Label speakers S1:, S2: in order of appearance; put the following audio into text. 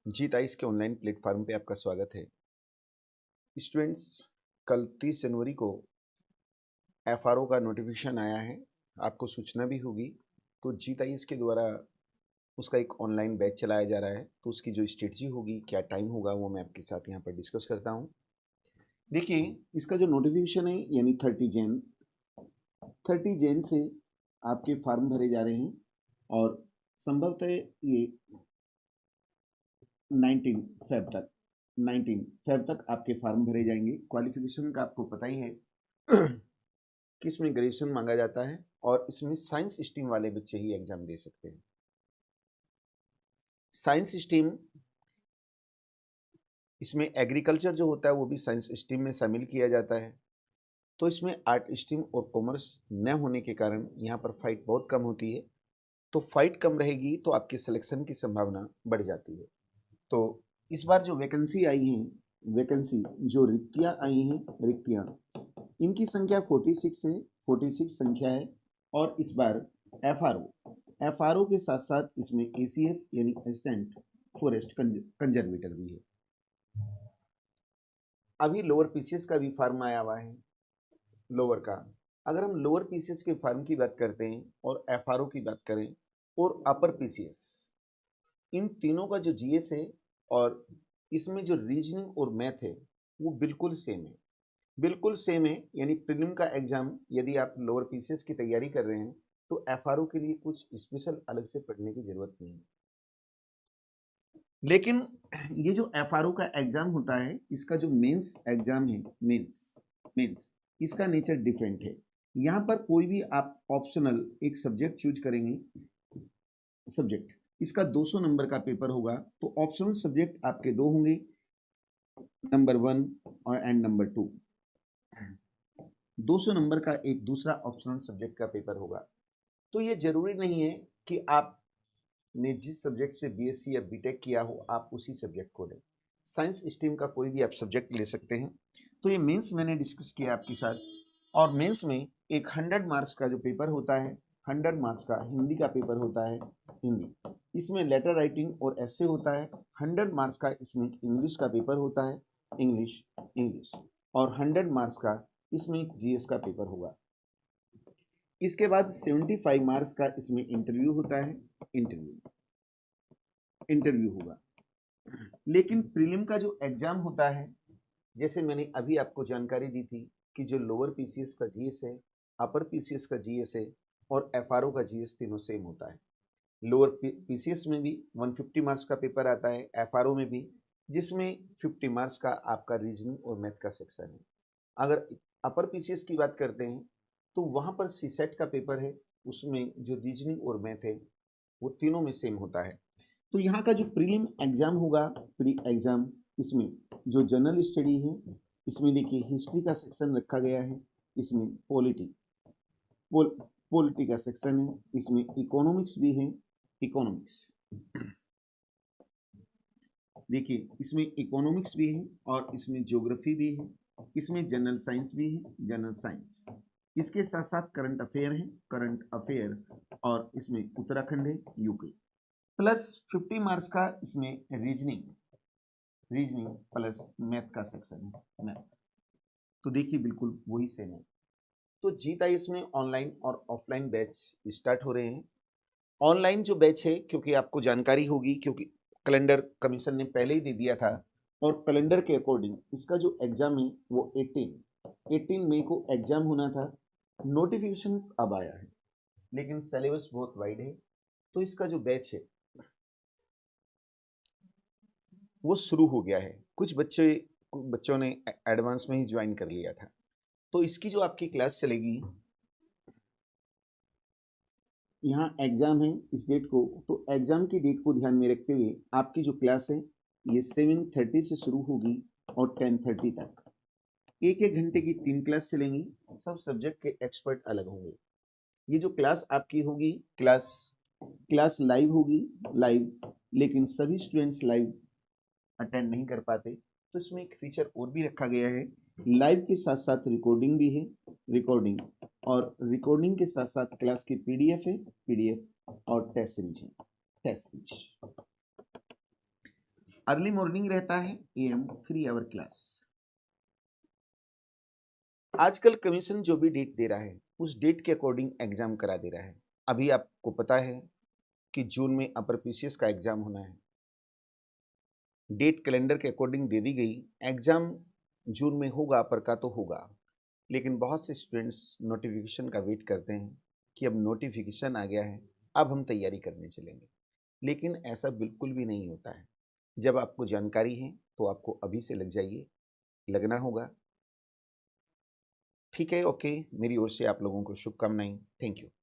S1: G23 के online platform पे आपका स्वागत है। स्टूडेंट्स, कल 30 जनवरी को एफआरओ का नोटिफिकेशन आया है, आपको सूचना भी होगी। तो G23 के द्वारा उसका एक ऑनलाइन बैच चलाया जा रहा है, तो उसकी जो स्ट्रेटजी होगी, क्या टाइम होगा, वो मैं आपके साथ यहाँ पर डिस्कस करता हूँ। देखिए, इसका जो नोटिफिकेशन है यानी 30 जैन से आपके फॉर्म भरे जा रहे हैं और संभवतः ये 19 फेब तक 19 फेब तक आपके फॉर्म भरे जाएंगे। क्वालिफिकेशन का आपको पता ही है कि इसमें ग्रेजुएशन मांगा जाता है और इसमें साइंस स्ट्रीम वाले बच्चे ही एग्जाम दे सकते हैं। साइंस स्ट्रीम, इसमें एग्रीकल्चर जो होता है वो भी साइंस स्ट्रीम में शामिल किया जाता है। तो इसमें आर्ट स्ट्रीम और कॉमर्स न होने के कारण यहाँ पर फाइट बहुत कम होती है। तो फाइट कम रहेगी तो आपके सिलेक्शन की संभावना बढ़ जाती है। तो इस बार जो वैकेंसी आई है, वैकेंसी जो रिक्तियाँ आई हैं, रिक्तियाँ, इनकी संख्या 46 है, 46 संख्या है। और इस बार एफआरओ के साथ साथ इसमें एसीएफ यानी असिस्टेंट फॉरेस्ट कंजर्वेटर भी है। अभी लोअर पीसीएस का भी फार्म आया हुआ है। लोअर का, अगर हम लोअर पीसीएस के फार्म की बात करते हैं और एफआरओ की बात करें और अपर पीसीएस, इन तीनों का जो जीएस है और इसमें जो रीजनिंग और मैथ है वो बिल्कुल सेम है। बिल्कुल सेम है, यानी प्रीलिम का एग्जाम यदि आप लोअर पीसीएस की तैयारी कर रहे हैं तो एफआरओ के लिए कुछ स्पेशल अलग से पढ़ने की जरूरत नहीं है। लेकिन ये जो एफआरओ का एग्जाम होता है, इसका जो मेंस एग्जाम है, मेंस इसका नेचर डिफरेंट है। यहाँ पर कोई भी आप ऑप्शनल एक सब्जेक्ट चूज करेंगे, सब्जेक्ट, इसका 200 नंबर का पेपर होगा। तो ऑप्शनल सब्जेक्ट आपके दो होंगे, नंबर 1 और एंड नंबर 2। 200 नंबर का एक दूसरा ऑप्शनल सब्जेक्ट का पेपर होगा। तो ये जरूरी नहीं है कि आपने जिस सब्जेक्ट से बीएससी या बीटेक किया हो आप उसी सब्जेक्ट को लें। साइंस स्ट्रीम का कोई भी आप सब्जेक्ट ले सकते हैं। तो ये मेंस मैंने डिस्कस किया आपके साथ। और मेंस में एक 100 मार्क्स का जो पेपर होता है, 100 मार्क्स का हिंदी का पेपर होता है, हिंदी, इसमें लेटर राइटिंग और ऐसे होता है। 100 मार्क्स का इसमें इंग्लिश का पेपर होता है, इंग्लिश, और 100 मार्क्स का इसमें जीएस का पेपर होगा। इसके बाद 75 मार्क्स का इसमें इंटरव्यू होता है, इंटरव्यू होगा। लेकिन प्रीलिम का जो एग्जाम होता है, जैसे मैंने अभी आपको जानकारी दी थी कि जो लोअर पीसीएस का जीएस है, अपर पीसीएस का जीएस है और एफआरओ का जीएस तीनों सेम होता है। लोअर पीसीएस में भी 150 मार्क्स का पेपर आता है, एफआरओ में भी, जिसमें 50 मार्क्स का आपका रीजनिंग और मैथ का सेक्शन है। अगर अपर पीसीएस की बात करते हैं तो वहाँ पर सीसेट का पेपर है, उसमें जो रीजनिंग और मैथ है वो तीनों में सेम होता है। तो यहाँ का जो प्रीलिम एग्जाम होगा, प्री एग्जाम, इसमें जो जनरल स्टडी है, इसमें देखिए हिस्ट्री का सेक्शन रखा गया है, इसमें पॉलिटी का सेक्शन है, इसमें इकोनॉमिक्स भी है, इकोनॉमिक्स, देखिए इसमें इकोनॉमिक्स भी है और इसमें ज्योग्राफी भी है, इसमें जनरल साइंस भी है, जनरल साइंस, इसके साथ साथ करंट अफेयर है, करंट अफेयर, और इसमें उत्तराखंड है, यूके, प्लस 50 मार्क्स का इसमें रीजनिंग प्लस मैथ का सेक्शन है, मैथ। तो देखिए बिल्कुल वही सेम है। तो जीता इसमें ऑनलाइन और ऑफलाइन बैच स्टार्ट हो रहे हैं। ऑनलाइन जो बैच है, क्योंकि आपको जानकारी होगी, क्योंकि कैलेंडर कमीशन ने पहले ही दे दिया था और कैलेंडर के अकॉर्डिंग इसका जो एग्जाम है वो 18 मई को एग्जाम होना था। नोटिफिकेशन अब आया है, लेकिन सिलेबस बहुत वाइड है, तो इसका जो बैच है वो शुरू हो गया है। कुछ बच्चों ने एडवांस में ही ज्वाइन कर लिया था। तो इसकी जो आपकी क्लास चलेगी, यहाँ एग्जाम है इस डेट को, तो एग्जाम की डेट को ध्यान में रखते हुए आपकी जो क्लास है ये 7:30 से शुरू होगी और 10:30 तक। एक एक घंटे की 3 क्लास चलेंगी, सब सब्जेक्ट के एक्सपर्ट अलग होंगे। ये जो क्लास आपकी होगी, क्लास लाइव होगी, लाइव, लेकिन सभी स्टूडेंट्स लाइव अटेंड नहीं कर पाते। तो इसमें एक फीचर और भी रखा गया है, लाइव के साथ साथ रिकॉर्डिंग भी है, रिकॉर्डिंग, और रिकॉर्डिंग के साथ साथ क्लास की पीडीएफ है, और टेस्ट सीरीज है, टेस्ट सीरीज। अर्ली मॉर्निंग रहता है AM 3 आवर क्लास। आजकल कमीशन जो भी डेट दे रहा है उस डेट के अकॉर्डिंग एग्जाम करा दे रहा है। अभी आपको पता है कि जून में अपर पीसीएस का एग्जाम होना है, डेट कैलेंडर के अकॉर्डिंग दे दी गई, एग्जाम जून में होगा, अपर का तो होगा। लेकिन बहुत से स्टूडेंट्स नोटिफिकेशन का वेट करते हैं कि अब नोटिफिकेशन आ गया है, अब हम तैयारी करने चलेंगे। लेकिन ऐसा बिल्कुल भी नहीं होता है। जब आपको जानकारी है तो आपको अभी से लग जाइए, लगना होगा। ठीक है, ओके, मेरी ओर से आप लोगों को शुभकामनाएं। Thank you.